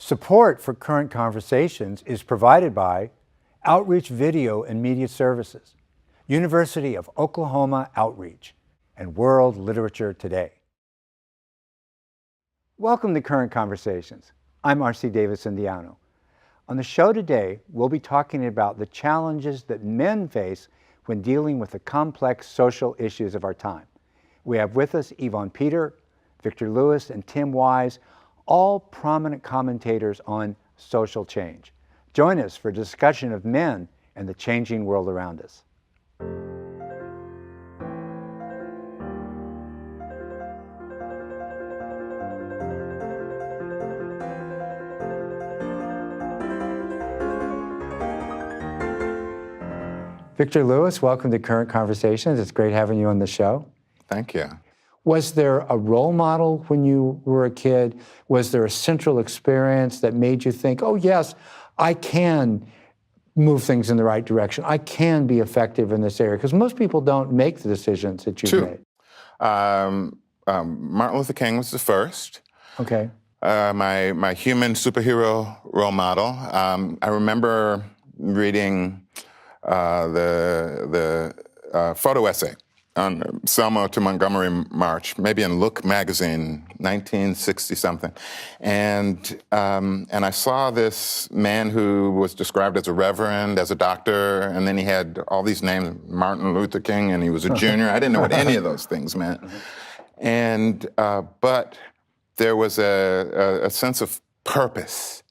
Support for Current Conversations is provided by Outreach Video and Media Services, University of Oklahoma Outreach, and World Literature Today. Welcome to Current Conversations. I'm R.C. Davis-Indiano. On the show today, we'll be talking about the challenges that men face when dealing with the complex social issues of our time. We have with us Evon Peter, Victor Lewis, and Tim Wise, all prominent commentators on social change. Join us for a discussion of men and the changing world around us. Victor Lewis, welcome to Current Conversations. It's great having you on the show. Thank you. Was there a role model when you were a kid? Was there a central experience that made you think, oh yes, I can move things in the right direction. I can be effective in this area? Because most people don't make the decisions that you've made. Martin Luther King was the first. Okay. My human superhero role model. I remember reading the photo essay on Selma to Montgomery March, maybe in Look magazine, 1960-something. And I saw this man who was described as a reverend, as a doctor, and then he had all these names, Martin Luther King, and he was a junior. I didn't know what any of those things meant. And but there was a sense of purpose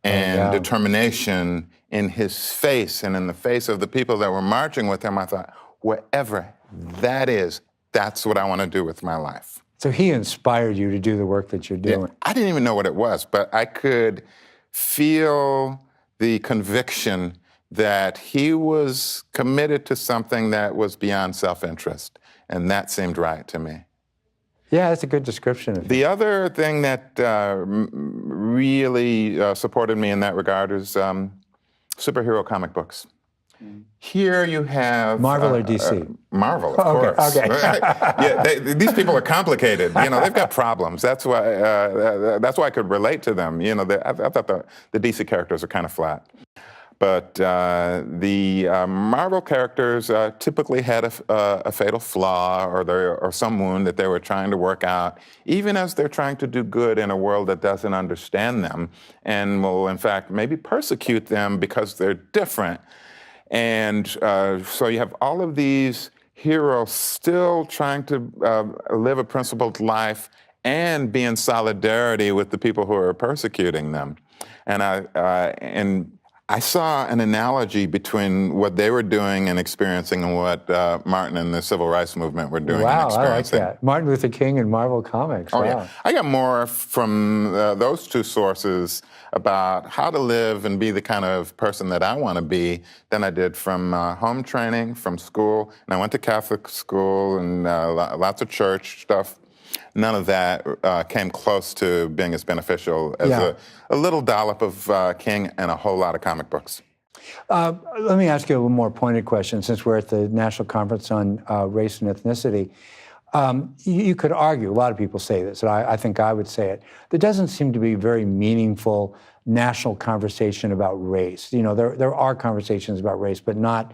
and determination in his face and in the face of the people that were marching with him. I thought, wherever that is, that's what I want to do with my life. So he inspired you to do the work that you're doing. Yeah, I didn't even know what it was, but I could feel the conviction that he was committed to something that was beyond self-interest, and that seemed right to me. Yeah, that's a good description of it. The other thing that really supported me in that regard is superhero comic books. Here you have Marvel or DC? Marvel, of course. Okay. Right? Yeah, these people are complicated. You know, they've got problems. That's why I could relate to them. You know, I thought the DC characters are kind of flat, but the Marvel characters typically had a fatal flaw or some wound that they were trying to work out, even as they're trying to do good in a world that doesn't understand them and will, in fact, maybe persecute them because they're different. And so you have all of these heroes still trying to live a principled life and be in solidarity with the people who are persecuting them. And I saw an analogy between what they were doing and experiencing and what Martin and the Civil Rights Movement were doing and experiencing. I like that. Martin Luther King and Marvel Comics. Oh, yeah. I got more from those two sources about how to live and be the kind of person that I want to be than I did from home training, from school. And I went to Catholic school and lots of church stuff. None of that came close to being as beneficial as a little dollop of King and a whole lot of comic books. Let me ask you a little more pointed question, since we're at the National Conference on Race and Ethnicity. You could argue, a lot of people say this, and I think I would say it, there doesn't seem to be a very meaningful national conversation about race. You know, there are conversations about race, but not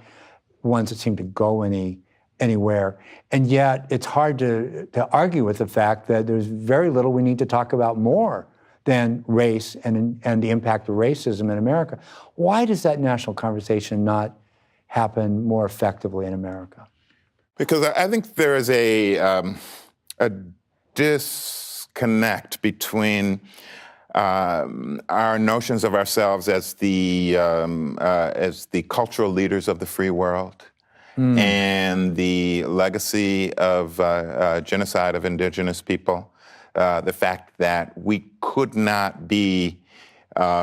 ones that seem to go anywhere. And yet it's hard to argue with the fact that there's very little we need to talk about more than race and the impact of racism in America. Why does that national conversation not happen more effectively in America? Because I think there is a disconnect between our notions of ourselves as the cultural leaders of the free world and the legacy of genocide of indigenous people, the fact that we could not be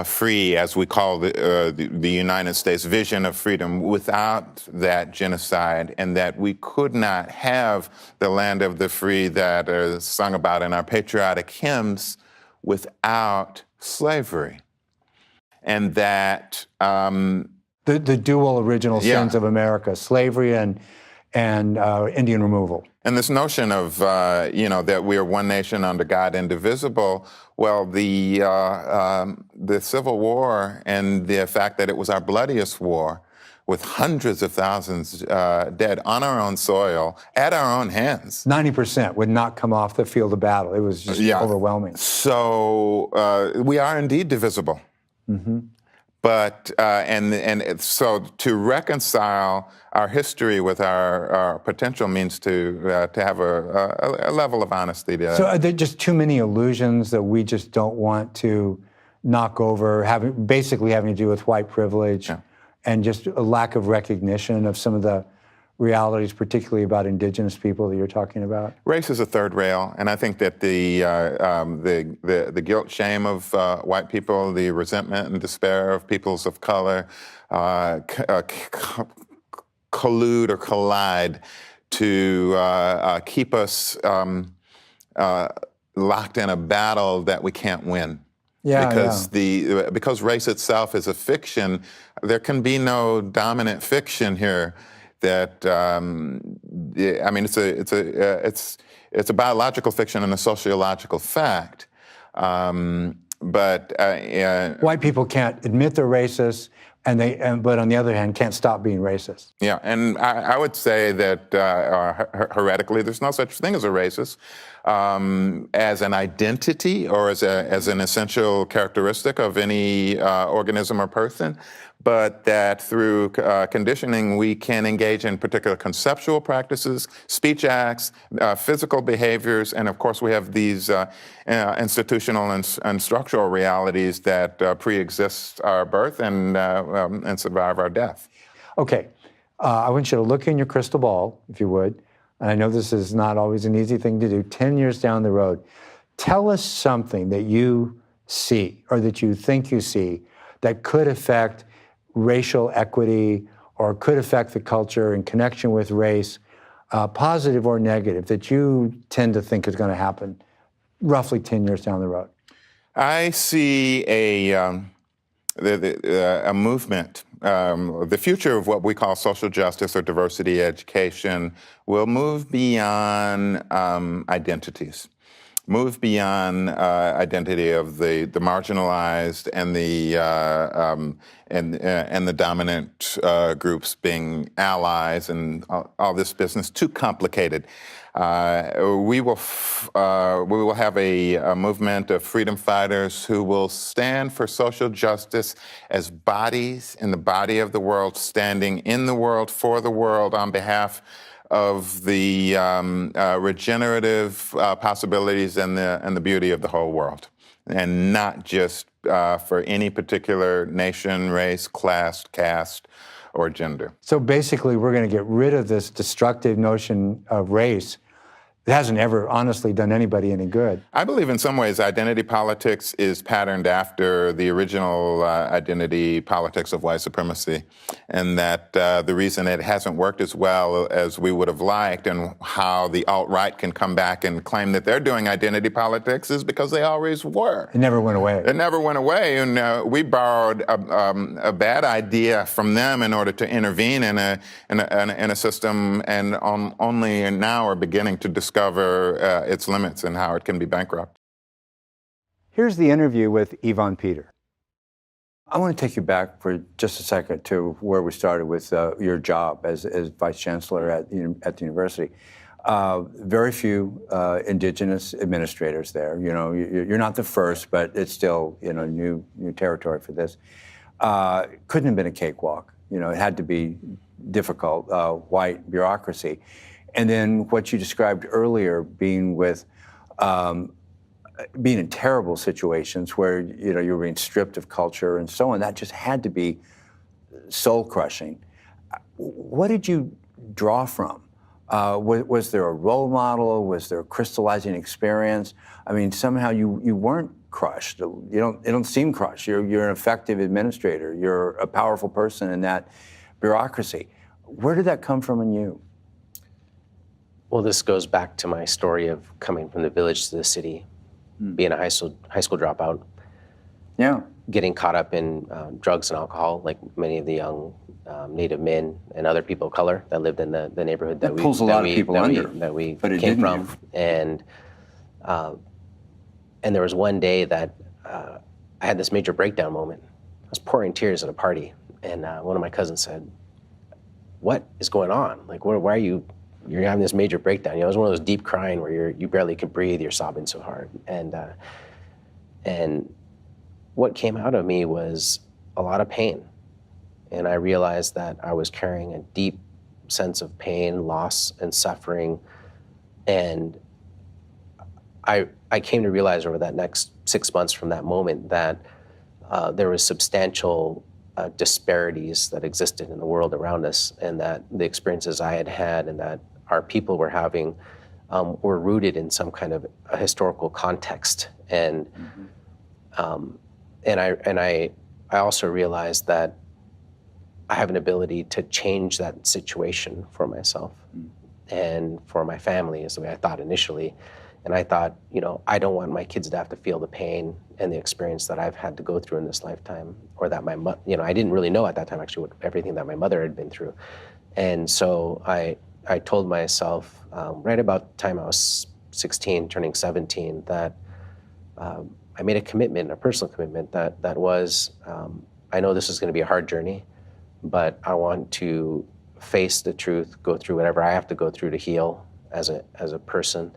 free, as we call the United States vision of freedom, without that genocide, and that we could not have the land of the free that is sung about in our patriotic hymns without slavery. And that the dual original sins of America, slavery and and Indian removal. And this notion of, that we are one nation under God, indivisible, well, the Civil War and the fact that it was our bloodiest war, with hundreds of thousands dead on our own soil, at our own hands. 90% would not come off the field of battle. It was just overwhelming. So we are indeed divisible. Mm-hmm. But so to reconcile our history with our potential means to have a level of honesty. So are there just too many illusions that we just don't want to knock over, basically having to do with white privilege, and just a lack of recognition of some of the realities, particularly about indigenous people that you're talking about? Race is a third rail, and I think that the guilt, shame of white people, the resentment and despair of peoples of color, collude or collide to keep us locked in a battle that we can't win. Because race itself is a fiction, there can be no dominant fiction here. That it's a biological fiction and a sociological fact, but white people can't admit they're racist, but on the other hand, can't stop being racist. Yeah, and I would say that heretically, there's no such thing as a racist. As an identity or as an essential characteristic of any organism or person, but that through conditioning we can engage in particular conceptual practices, speech acts, physical behaviors, and of course we have these institutional and structural realities that pre-exist our birth and survive our death. Okay, I want you to look in your crystal ball, if you would. And I know this is not always an easy thing to do. 10 years down the road, tell us something that you see or that you think you see that could affect racial equity or could affect the culture in connection with race, positive or negative, that you tend to think is going to happen roughly 10 years down the road. I see a movement. The future of what we call social justice or diversity education will move beyond identities, move beyond identity of the marginalized and the dominant groups being allies and all this business too complicated. We will have a movement of freedom fighters who will stand for social justice as bodies in the body of the world, standing in the world, for the world, on behalf of the regenerative possibilities and the beauty of the whole world, and not just for any particular nation, race, class, caste, or gender. So basically, we're going to get rid of this destructive notion of race. It hasn't ever honestly done anybody any good. I believe in some ways identity politics is patterned after the original identity politics of white supremacy, and that the reason it hasn't worked as well as we would have liked and how the alt-right can come back and claim that they're doing identity politics is because they always were. It never went away. It never went away, and we borrowed a bad idea from them in order to intervene in a system, and only now are beginning to discover its limits and how it can be bankrupt. Here's the interview with Evon Peter. I want to take you back for just a second to where we started with your job as Vice Chancellor at the university. Very few indigenous administrators there. You know, you're not the first, but it's still, you know, new territory for this. Couldn't have been a cakewalk. You know, it had to be difficult, white bureaucracy. And then what you described earlier, being in terrible situations where, you know, you were being stripped of culture and so on, that just had to be soul-crushing. What did you draw from? Was there a role model? Was there a crystallizing experience? I mean, somehow you weren't crushed. You don't seem crushed. You're an effective administrator. You're a powerful person in that bureaucracy. Where did that come from in you? Well, this goes back to my story of coming from the village to the city, being a high school dropout. Yeah. getting caught up in drugs and alcohol, like many of the young Native men and other people of color that lived in the neighborhood that pulls a lot of people under, that we but it came didn't from. And there was one day that I had this major breakdown moment. I was pouring tears at a party, and one of my cousins said, "What is going on? Like, why are you're having this major breakdown?" You know, it was one of those deep crying where you barely can breathe, you're sobbing so hard. And what came out of me was a lot of pain. And I realized that I was carrying a deep sense of pain, loss, and suffering. And I came to realize over that next 6 months from that moment that there was substantial disparities that existed in the world around us, and that the experiences I had and that our people were having were rooted in some kind of a historical context. And I also realized that I have an ability to change that situation for myself and for my family, is the way I thought initially. And I thought, you know, I don't want my kids to have to feel the pain and the experience that I've had to go through in this lifetime, or that I didn't really know at that time actually everything that my mother had been through. And so I told myself right about the time I was 16, turning 17, that I made a commitment, a personal commitment that was, I know this is going to be a hard journey, but I want to face the truth, go through whatever I have to go through to heal as a person,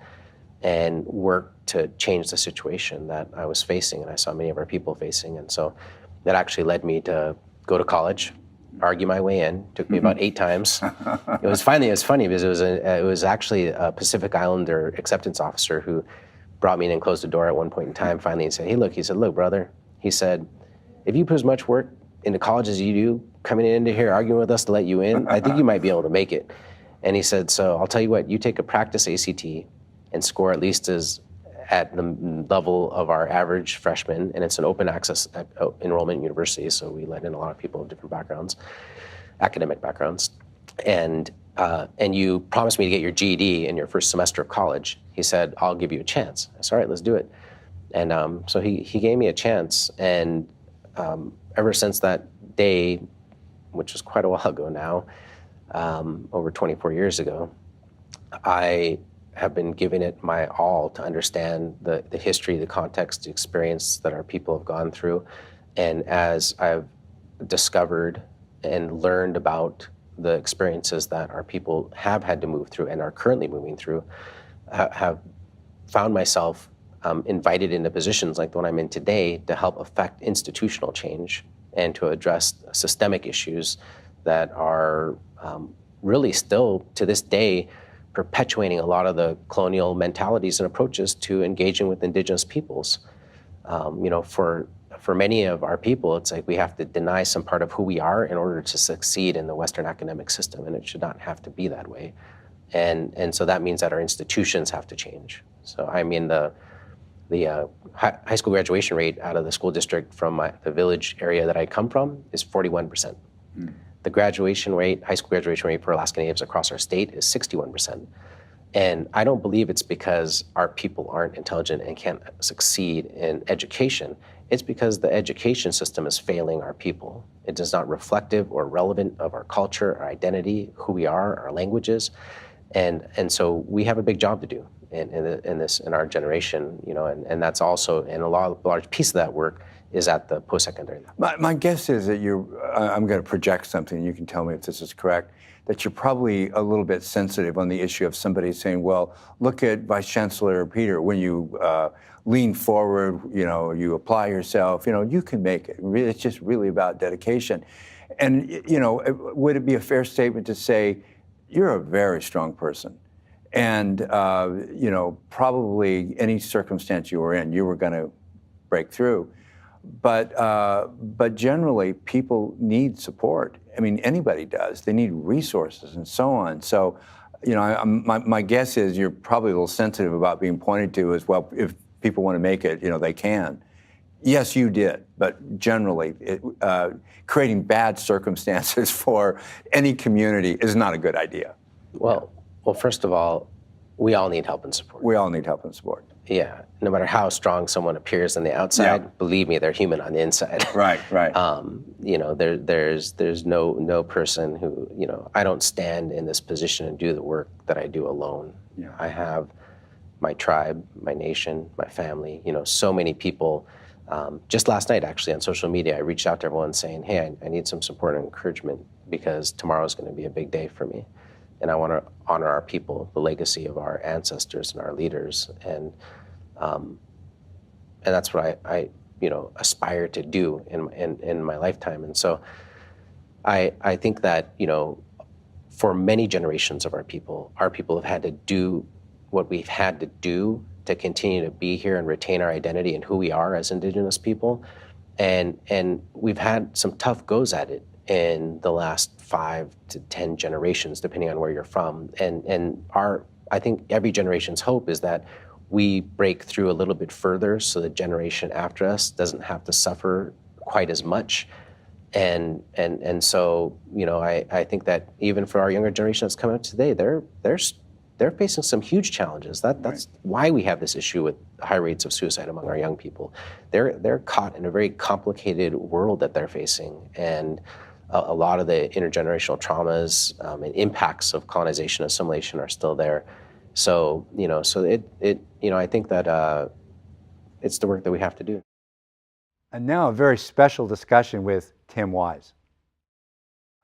and work to change the situation that I was facing and I saw many of our people facing. And so that actually led me to go to college, argue my way in. Took me about 8 times. It was funny because it was actually a Pacific Islander acceptance officer who brought me in and closed the door at one point in time finally and said, "Hey, look," he said, "Look, brother," he said, "if you put as much work into college as you do, coming into here arguing with us to let you in, I think you might be able to make it." And he said, "So I'll tell you what, you take a practice ACT and score at least as at the level of our average freshman, and it's an open access enrollment university, so we let in a lot of people of different backgrounds, academic backgrounds, and you promised me to get your GED in your first semester of college." He said, "I'll give you a chance." I said, "All right, let's do it." And so he gave me a chance, and ever since that day, which was quite a while ago now, over 24 years ago, I have been giving it my all to understand the history, the context, the experience that our people have gone through. And as I've discovered and learned about the experiences that our people have had to move through and are currently moving through, have found myself invited into positions like the one I'm in today to help affect institutional change and to address systemic issues that are really still, to this day, perpetuating a lot of the colonial mentalities and approaches to engaging with indigenous peoples. You know, for many of our people, it's like we have to deny some part of who we are in order to succeed in the Western academic system, and it should not have to be that way. And so that means that our institutions have to change. So I mean, the high school graduation rate out of the school district from the village area that I come from is 41%. The graduation rate, high school graduation rate for Alaska Natives across our state is 61%. And I don't believe it's because our people aren't intelligent and can't succeed in education. It's because the education system is failing our people. It is not reflective or relevant of our culture, our identity, who we are, our languages. And so we have a big job to do in our generation, you know, and that's also, and a large piece of that work is at the post-secondary level. My guess is that I'm going to project something, and you can tell me if this is correct, that you're probably a little bit sensitive on the issue of somebody saying, well, look at Vice Chancellor Peter, when you lean forward, you know, you apply yourself, you know, you can make it. It's just really about dedication. And, you know, would it be a fair statement to say, you're a very strong person, and, you know, probably any circumstance you were in, you were going to break through. But generally, people need support. I mean, anybody does. They need resources and so on. So, you know, my guess is you're probably a little sensitive about being pointed to as, well, if people want to make it, you know, they can. Yes, you did, but generally, creating bad circumstances for any community is not a good idea. Well, first of all, we all need help and support. We all need help and support. no matter how strong someone appears on the outside, believe me, they're human on the inside. Right. There's no person who, I don't stand in this position and do the work that I do alone. Yeah. I have my tribe, my nation, my family, so many people. Just last night, actually, on social media, I reached out to everyone saying, hey, I need some support and encouragement because tomorrow's going to be a big day for me. And I want to honor our people, the legacy of our ancestors and our leaders. And that's what I aspire to do in my lifetime. And so I think that, for many generations of our people have had to do what we've had to do to continue to be here and retain our identity and who we are as Indigenous people. And we've had some tough goes at it in the last 5 to 10 generations, depending on where you're from. And I think every generation's hope is that we break through a little bit further so the generation after us doesn't have to suffer quite as much. And so, I think that even for our younger generation that's coming up today, they're facing some huge challenges. That's why we have this issue with high rates of suicide among our young people. They're caught in a very complicated world that they're facing, and a lot of the intergenerational traumas and impacts of colonization, assimilation are still there. So I think that it's the work that we have to do. And now a very special discussion with Tim Wise.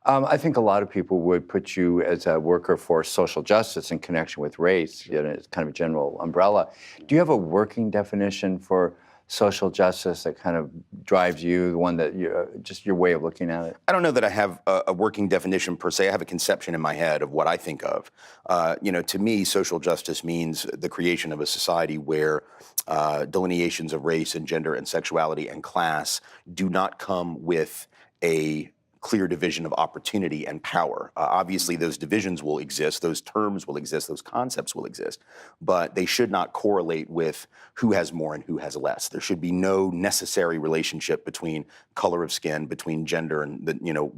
I think a lot of people would put you as a worker for social justice in connection with race. It's kind of a general umbrella. Do you have a working definition for social justice that kind of drives you, the one that just your way of looking at it? I don't know that I have a working definition per se. I have a conception in my head of what I think of. To me, social justice means the creation of a society where delineations of race and gender and sexuality and class do not come with a clear division of opportunity and power. Obviously, those divisions will exist, those terms will exist, those concepts will exist, but they should not correlate with who has more and who has less. There should be no necessary relationship between color of skin, between gender and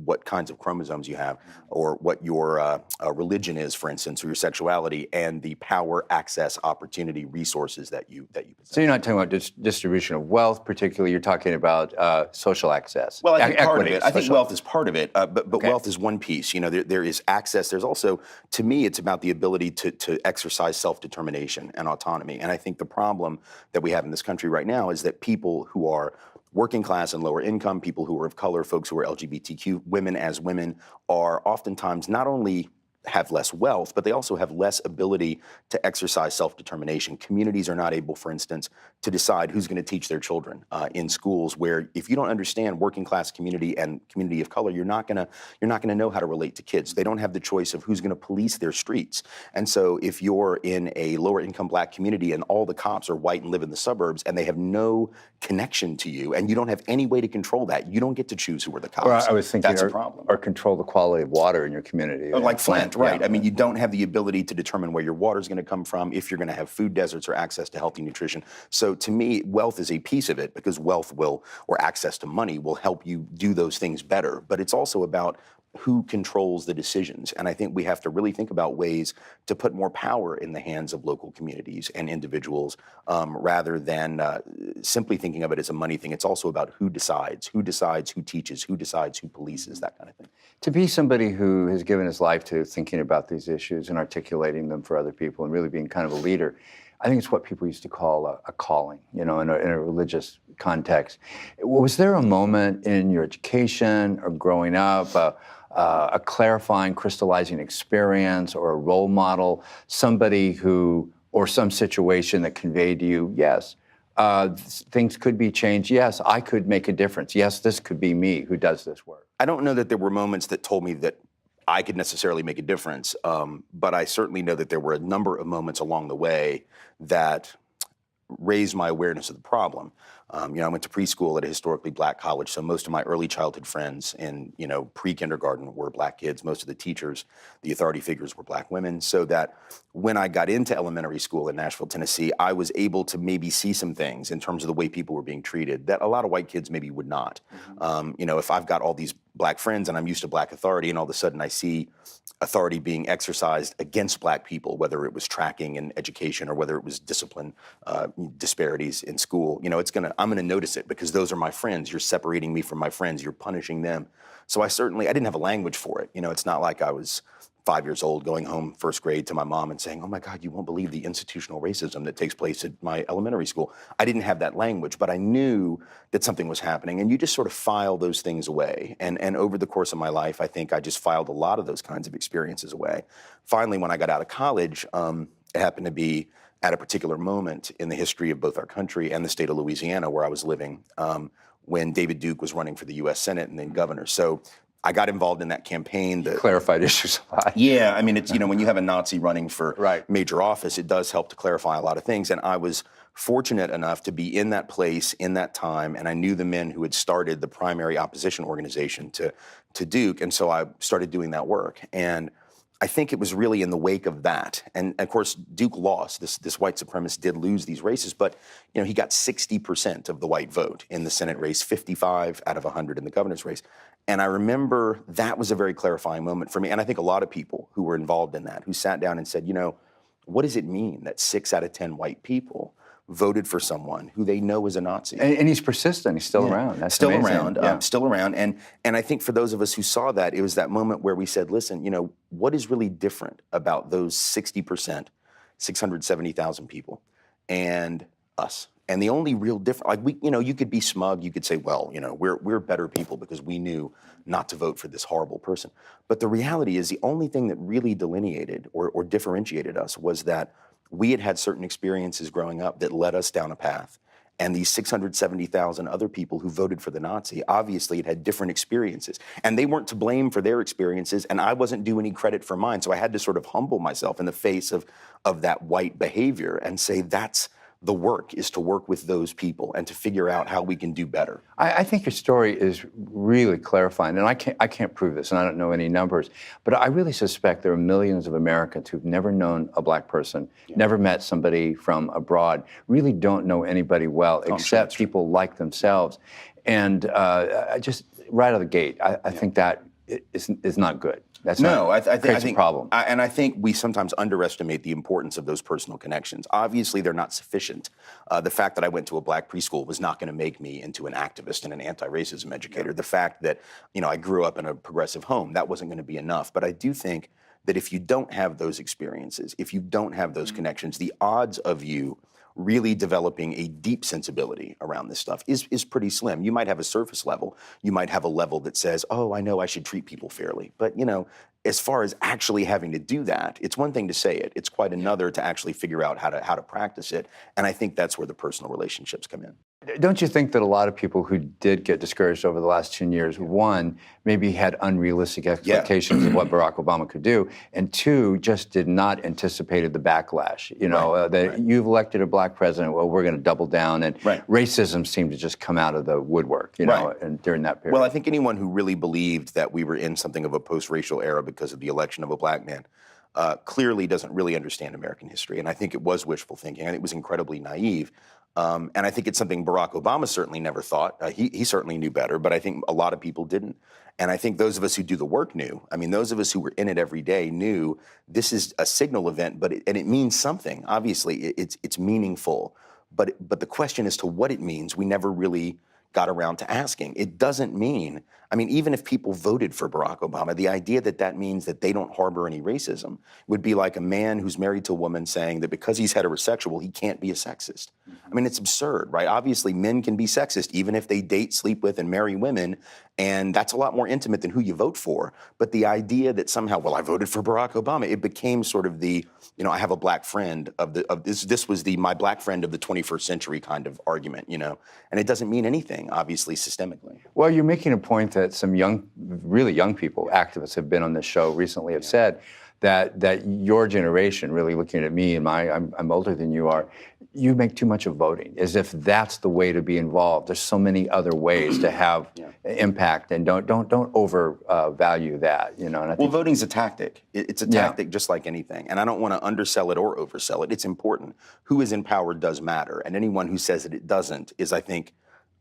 what kinds of chromosomes you have, or what your religion is, for instance, or your sexuality, and the power, access, opportunity, resources that you possess. So you're not talking about distribution of wealth, particularly. You're talking about social access. Well, I think part of equity, it. I think wealth is part of it, but wealth is one piece. There is access. There's also, to me, it's about the ability to exercise self-determination and autonomy. And I think the problem that we have in this country right now is that people who are working class and lower income, people who are of color, folks who are LGBTQ, women as women, are oftentimes not only have less wealth, but they also have less ability to exercise self-determination. Communities are not able, for instance, to decide who's going to teach their children in schools, where if you don't understand working class community and community of color, you're not going to know how to relate to kids. They don't have the choice of who's going to police their streets. And so if you're in a lower income black community and all the cops are white and live in the suburbs and they have no connection to you and you don't have any way to control that, you don't get to choose who are the cops. Or I was thinking, that's a problem. Or control the quality of water in your community. Like Flint, right? Yeah. I mean, you don't have the ability to determine where your water is going to come from, if you're going to have food deserts or access to healthy nutrition. So to me, wealth is a piece of it, because wealth will, or access to money, will help you do those things better. But it's also about who controls the decisions. And I think we have to really think about ways to put more power in the hands of local communities and individuals, rather than simply thinking of it as a money thing. It's also about who decides, who teaches, who decides, who polices, that kind of thing. To be somebody who has given his life to thinking about these issues and articulating them for other people and really being kind of a leader, I think it's what people used to call a calling, in a religious context. Was there a moment in your education or growing up, a clarifying, crystallizing experience or a role model, somebody who, or some situation that conveyed to you, yes, things could be changed. Yes, I could make a difference. Yes, this could be me who does this work. I don't know that there were moments that told me that I could necessarily make a difference, but I certainly know that there were a number of moments along the way that raised my awareness of the problem. I went to preschool at a historically black college, so most of my early childhood friends in, pre-kindergarten were black kids. Most of the teachers, the authority figures, were black women, so that when I got into elementary school in Nashville, Tennessee, I was able to maybe see some things in terms of the way people were being treated that a lot of white kids maybe would not. If I've got all these black friends and I'm used to black authority, and all of a sudden I see authority being exercised against black people, whether it was tracking in education or whether it was discipline disparities in school. I'm gonna notice it because those are my friends. You're separating me from my friends. You're punishing them. So I didn't have a language for it. It's not like I was 5 years old going home first grade to my mom and saying, oh my God, you won't believe the institutional racism that takes place at my elementary school. I didn't have that language, but I knew that something was happening, and you just sort of file those things away. And over the course of my life, I think I just filed a lot of those kinds of experiences away. Finally, when I got out of college, it happened to be at a particular moment in the history of both our country and the state of Louisiana where I was living, when David Duke was running for the U.S. Senate and then governor. So I got involved in that campaign. Clarified issues a lot. Yeah, I mean, it's, when you have a Nazi running for Right. major office, it does help to clarify a lot of things. And I was fortunate enough to be in that place in that time, and I knew the men who had started the primary opposition organization to Duke, and so I started doing that work. And I think it was really in the wake of that. And of course, Duke lost. This white supremacist did lose these races, but he got 60% of the white vote in the Senate race, 55 out of 100 in the governor's race. And I remember that was a very clarifying moment for me. And I think a lot of people who were involved in that, who sat down and said, what does it mean that 6 out of 10 white people voted for someone who they know is a Nazi? And he's persistent. He's still around. That's still amazing. around, Yeah. still around. And I think for those of us who saw that, it was that moment where we said, listen, what is really different about those 60%, 670,000 people, and us? And the only real difference, you could be smug, you could say, well, we're better people because we knew not to vote for this horrible person. But the reality is the only thing that really delineated or differentiated us was that we had had certain experiences growing up that led us down a path. And these 670,000 other people who voted for the Nazi obviously had different experiences. And they weren't to blame for their experiences, and I wasn't due any credit for mine. So I had to sort of humble myself in the face of that white behavior and say, that's the work, is to work with those people and to figure out how we can do better. I think your story is really clarifying, and I can't prove this, and I don't know any numbers, but I really suspect there are millions of Americans who've never known a black person, never met somebody from abroad, really don't know anybody well, except people like themselves. And just right out of the gate, I think that is not good. That's creates a problem. I think we sometimes underestimate the importance of those personal connections. Obviously, they're not sufficient. The fact that I went to a black preschool was not going to make me into an activist and an anti-racism educator. The fact that I grew up in a progressive home, that wasn't going to be enough. But I do think that if you don't have those experiences, if you don't have those connections, the odds of you really developing a deep sensibility around this stuff is pretty slim. You might have a surface level. You might have a level that says, oh, I know I should treat people fairly. But, as far as actually having to do that, it's one thing to say it. It's quite another to actually figure out how to practice it. And I think that's where the personal relationships come in. Don't you think that a lot of people who did get discouraged over the last 10 years, one, maybe had unrealistic expectations of what Barack Obama could do, and two, just did not anticipate the backlash? You've elected a black president, well, we're going to double down, and racism seemed to just come out of the woodwork, and during that period. Well, I think anyone who really believed that we were in something of a post-racial era because of the election of a black man clearly doesn't really understand American history. And I think it was wishful thinking. I think it was incredibly naive. And I think it's something Barack Obama certainly never thought. He certainly knew better, but I think a lot of people didn't. And I think those of us who do the work knew. I mean, those of us who were in it every day knew this is a signal event, but it means something. Obviously, it's meaningful. But the question as to what it means, we never really got around to asking. It doesn't mean, even if people voted for Barack Obama, the idea that means that they don't harbor any racism would be like a man who's married to a woman saying that because he's heterosexual, he can't be a sexist. It's absurd, right? Obviously, men can be sexist even if they date, sleep with, and marry women, and that's a lot more intimate than who you vote for. But the idea that somehow, well, I voted for Barack Obama, it became sort of the, I have a black friend of this. This was my black friend of the 21st century kind of argument, and it doesn't mean anything, obviously, systemically. Well, you're making a point that some really young people, activists have been on this show recently, have said that your generation, really looking at me and I'm older than you are, you make too much of voting, as if that's the way to be involved. There's so many other ways to have impact, and don't overvalue that. And I think voting's a tactic. It's a tactic just like anything, and I don't want to undersell it or oversell it. It's important. Who is in power does matter, and anyone who says that it doesn't is, I think,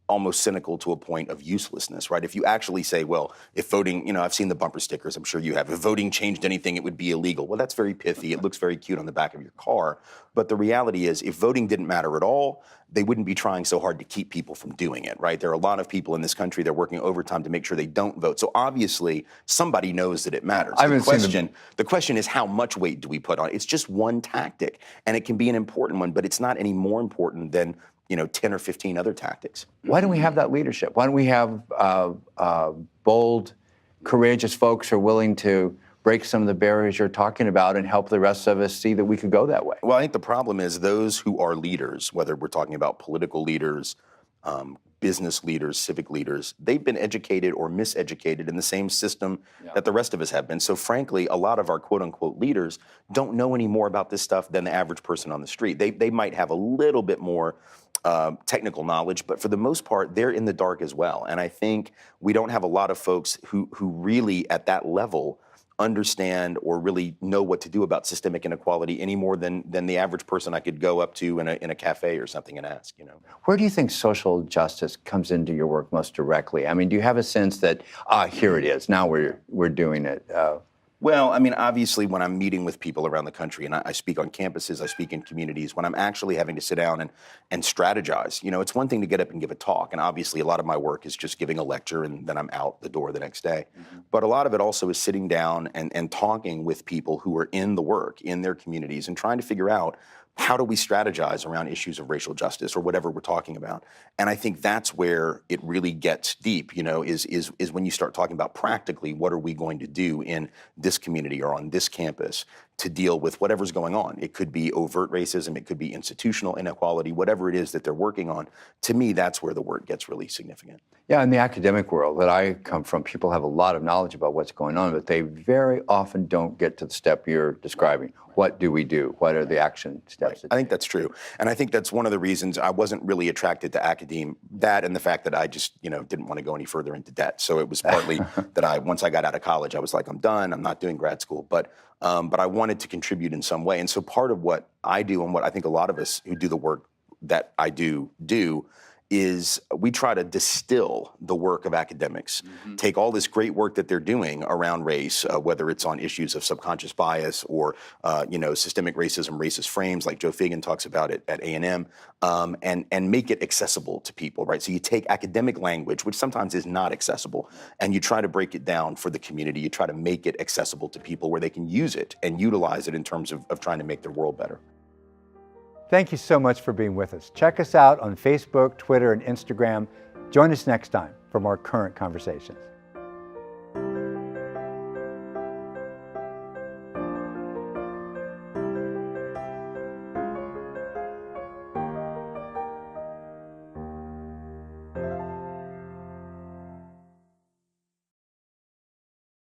almost cynical to a point of uselessness, right? If you actually say, well, if voting, I've seen the bumper stickers, I'm sure you have, if voting changed anything, it would be illegal. Well, that's very pithy. It looks very cute on the back of your car. But the reality is, if voting didn't matter at all, they wouldn't be trying so hard to keep people from doing it, right? There are a lot of people in this country that are working overtime to make sure they don't vote. So obviously, somebody knows that it matters. The question is, how much weight do we put on it? It's just one tactic, and it can be an important one, but it's not any more important than 10 or 15 other tactics. Why don't we have that leadership? Why don't we have bold, courageous folks who are willing to break some of the barriers you're talking about and help the rest of us see that we could go that way? Well, I think the problem is those who are leaders, whether we're talking about political leaders, business leaders, civic leaders, they've been educated or miseducated in the same system that the rest of us have been. So frankly, a lot of our quote unquote leaders don't know any more about this stuff than the average person on the street. They might have a little bit more technical knowledge, but for the most part, they're in the dark as well. And I think we don't have a lot of folks who really at that level understand or really know what to do about systemic inequality any more than the average person I could go up to in a cafe or something and ask. Where do you think social justice comes into your work most directly? I mean, do you have a sense that here it is, now we're doing it? Well, I mean, obviously, when I'm meeting with people around the country, and I speak on campuses, I speak in communities, when I'm actually having to sit down and strategize, it's one thing to get up and give a talk, and obviously a lot of my work is just giving a lecture and then I'm out the door the next day. Mm-hmm. But a lot of it also is sitting down and talking with people who are in the work, in their communities, and trying to figure out, how do we strategize around issues of racial justice or whatever we're talking about? And I think that's where it really gets deep, is when you start talking about practically what are we going to do in this community or on this campus to deal with whatever's going on. It could be overt racism, it could be institutional inequality, whatever it is that they're working on. To me, that's where the work gets really significant. Yeah, in the academic world that I come from, people have a lot of knowledge about what's going on, but they very often don't get to the step you're describing. What do we do? What are the action steps? I think that's true. And I think that's one of the reasons I wasn't really attracted to academia, that and the fact that I just, didn't want to go any further into debt. So it was partly that once I got out of college, I was like, I'm done, I'm not doing grad school. But I wanted to contribute in some way. And so part of what I do and what I think a lot of us who do the work that I do is we try to distill the work of academics, take all this great work that they're doing around race, whether it's on issues of subconscious bias or, systemic racism, racist frames like Joe Fagan talks about it at A&M, and make it accessible to people, right? So you take academic language, which sometimes is not accessible, and you try to break it down for the community. You try to make it accessible to people where they can use it and utilize it in terms of trying to make their world better. Thank you so much for being with us. Check us out on Facebook, Twitter, and Instagram. Join us next time for more current conversations.